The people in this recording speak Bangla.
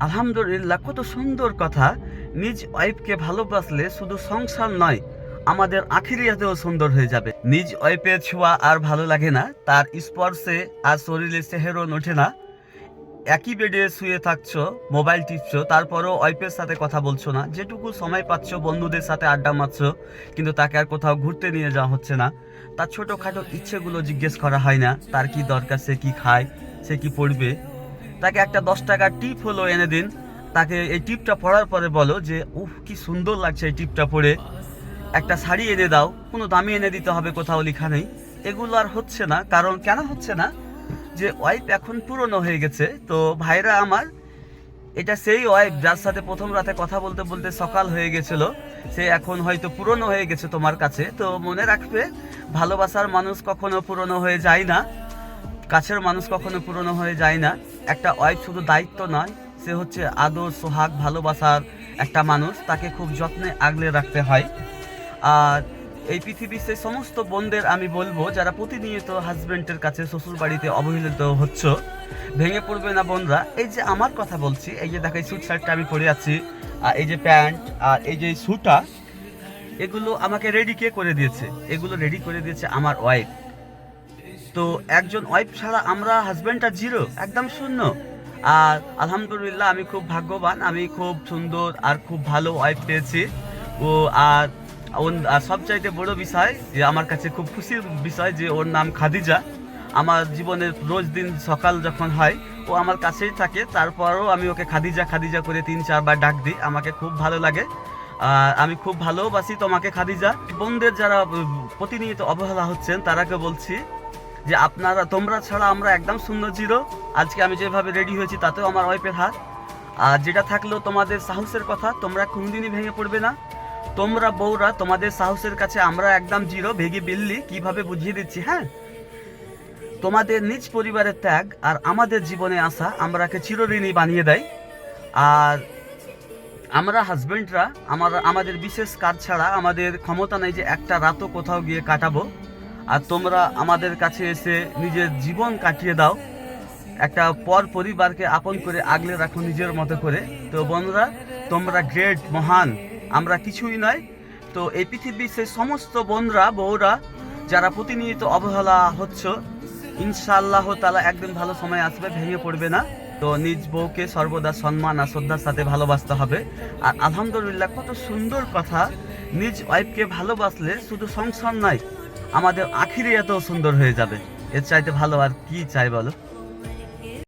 আলহামদুলিল্লাহ, কত সুন্দর কথা। নিজ ওয়াইফকে ভালোবাসলে শুধু সংসার নয়, আমাদের আখিরিয়াতেও সুন্দর হয়ে যাবে। নিজ ওয়াইফের ছোঁয়া আর ভালো লাগে না, তার স্পর্শে আর শরীরে চেহেরন ওঠে না। একই বেডে শুয়ে থাকছো, মোবাইল টিপছো, তারপরেও ওয়াইফের সাথে কথা বলছো না। যেটুকু সময় পাচ্ছ বন্ধুদের সাথে আড্ডা মারছো, কিন্তু তাকে আর কোথাও ঘুরতে নিয়ে যাওয়া হচ্ছে না। তার ছোটোখাটো ইচ্ছেগুলো জিজ্ঞেস করা হয় না, তার কি দরকার, সে কি খায়, সে কি পড়বে। তাকে একটা 10 টাকার টিপ হলো এনে দিন, তাকে এই টিপটা পড়ার পরে বলো যে উফ কি সুন্দর লাগছে এই টিপটা পরে। একটা শাড়ি এনে দাও, কোনো দামি এনে দিতে হবে কোথাও লেখা নেই। এগুলো আর হচ্ছে না। কারণ কেন হচ্ছে না? যে ওয়াইফ এখন পুরনো হয়ে গেছে। তো ভাইরা আমার, এটা সেই ওয়াইফ যার সাথে প্রথম রাতে কথা বলতে বলতে সকাল হয়ে গেছিল। সে এখন হয়তো পুরনো হয়ে গেছে তোমার কাছে। তো মনে রাখবে, ভালোবাসার মানুষ কখনো পুরনো হয়ে যায় না, কাছের মানুষ কখনো পুরনো হয়ে যায় না। একটা ওয়াইফ শুধু দায়িত্ব নয়, সে হচ্ছে আদর সোহাগ ভালোবাসার একটা মানুষ। তাকে খুব যত্নে আগলে রাখতে হয়। আর এই পৃথিবীর সেই সমস্ত বোনদের আমি বলবো, যারা প্রতিনিয়ত হাজবেন্ডের কাছে শ্বশুর বাড়িতে অবহেলিত হচ্ছ, ভেঙে পড়বে না বোনরা। এই যে আমার কথা বলছি, এই যে দেখো এই স্যুট শার্টটা আমি পরে আছি, আর এই যে প্যান্ট, আর এই যে স্যুটটা, এগুলো আমাকে রেডি কে করে দিয়েছে? এগুলো রেডি করে দিয়েছে আমার ওয়াইফ। তো একজন ওয়াইফ ছাড়া আমরা হাজব্যান্ডটা জিরো, একদম শূন্য। আর আলহামদুলিল্লাহ, আমি খুব ভাগ্যবান, আমি খুব সুন্দর আর খুব ভালো ওয়াইফ পেয়েছি। ও আর আর সবচাইতে বড় বিষয় যে আমার কাছে খুব খুশির বিষয় যে ওর নাম খাদিজা। আমার জীবনের রোজ দিন সকাল যখন হয়, ও আমার কাছেই থাকে। তারপরও আমি ওকে খাদিজা খাদিজা করে 3-4 বার ডাক দিই, আমাকে খুব ভালো লাগে। আর আমি খুব ভালোবাসি তোমাকে খাদিজা। বোনদের যারা প্রতিনিয়ত অবহেলা হচ্ছেন, তারাকে বলছি যে তোমরা ছাড়া আমরা একদম শূন্য, জিরো। আজকে আমি যেভাবে রেডি হয়েছি তাতেও আমার ওয়াইফের হাত। আর যেটা থাকলো তোমাদের সাহসের কথা, তোমরা কোনোদিনই ভেঙে পড়বে না। তোমরা বউরা, তোমাদের সাহসের কাছে আমরা একদম জিরো, ভেগে বিল্লি। কিভাবে বুঝিয়ে দিচ্ছি, হ্যাঁ। তোমাদের নিজ পরিবারের ত্যাগ আর আমাদের জীবনে আসা আমরাকে চিরঋণী বানিয়ে দেয়। আর আমরা হাজবেন্ডরা আমাদের বিশেষ কাজ ছাড়া আমাদের ক্ষমতা নেই যে একটা রাতও কোথাও গিয়ে কাটাবো। আর তোমরা আমাদের কাছে এসে নিজের জীবন কাটিয়ে দাও, একটা পরিবারকে আপন করে আগলে রাখো নিজের মতো করে। তো বন্ধুরা, তোমরা গ্রেট, মহান, আমরা কিছুই নয়। তো এই পৃথিবীর সেই সমস্ত বোনরা, বউরা যারা প্রতিনিয়ত অবহেলা হচ্ছ, ইনশাআল্লাহ তাআলা একদিন ভালো সময় আসবে, ভেঙে পড়বে না। তো নিজ বউকে সর্বদা সম্মান আর শ্রদ্ধার সাথে ভালোবাসতে হবে। আর আলহামদুলিল্লাহ, কত সুন্দর কথা। নিজ ওয়াইফকে ভালোবাসলে শুধু সংসার নয়, আমাদের আখিরাতেও সুন্দর হয়ে যাবে। এর চাইতে ভালো আর কি চাই বলো?